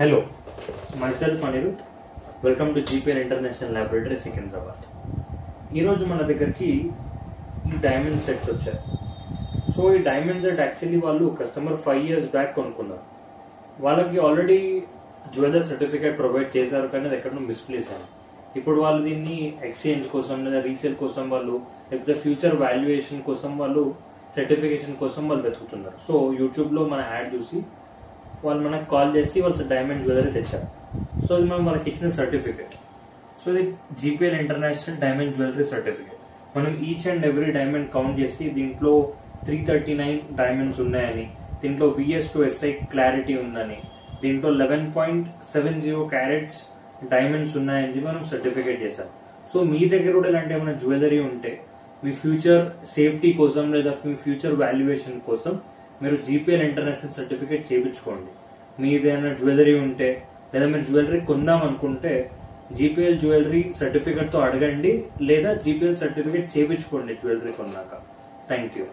Hello, myself Anirudh. Welcome to GPL international laboratory Secunderabad. ఈరోజు మన దగ్గరికి ఈ డైమండ్ సెట్స్ వచ్చాయి. సో ఈ డైమండ్ సెట్ యాక్చువల్లీ వాళ్ళు కస్టమర్ 5 years బ్యాక్ కొనుక్కున్నారు. వాళ్ళకి ఆల్రెడీ జ్యువెలర్ సర్టిఫికేట్ ప్రొవైడ్ చేశారు, కానీ అది ఎక్కడో మిస్ప్లేస్ అయింది. ఇప్పుడు వాళ్ళు దీన్ని ఎక్స్చేంజ్ కోసం లేదా రీసేల్ కోసం వాళ్ళు, లేకపోతే ఫ్యూచర్ వాల్యుయేషన్ కోసం వాళ్ళు, సర్టిఫికేషన్ కోసం వాళ్ళు వెతుకుతున్నారు. సో యూట్యూబ్లో మన యాడ్ చూసి వాళ్ళు మనకు కాల్ చేసి వాళ్ళు డైమండ్ జ్యువెలరీ తెచ్చారు. సో ఇది మనం వాళ్ళకి ఇచ్చిన సర్టిఫికేట్. సో ఇది GPL international diamond jewellery certificate. మనం each and every diamond count చేసి దీంట్లో 339 డైమండ్స్ ఉన్నాయని, దీంట్లో VS2SI క్లారిటీ ఉందని, దీంట్లో 11.70 క్యారెట్స్ డైమండ్స్ ఉన్నాయని మనం సర్టిఫికేట్ చేశాం. సో మీ దగ్గర కూడా ఇలాంటి ఏమైనా జ్యువెలరీ ఉంటే మీ ఫ్యూచర్ సేఫ్టీ కోసం లేదా మీ ఫ్యూచర్ వాల్యుయేషన్ కోసం మీరు జీపీఎల్ ఇంటర్నేషనల్ సర్టిఫికేట్ చేయించుకోండి. మీ ఏదైనా జ్యువెలరీ ఉంటే లేదా మీరు జ్యువెలరీ కొందాం అనుకుంటే జీపీఎల్ జ్యువెలరీ సర్టిఫికేట్ తో అడగండి, లేదా జీపీఎల్ సర్టిఫికేట్ చేయించుకోండి జ్యువెలరీ కొన్నాక. Thank you.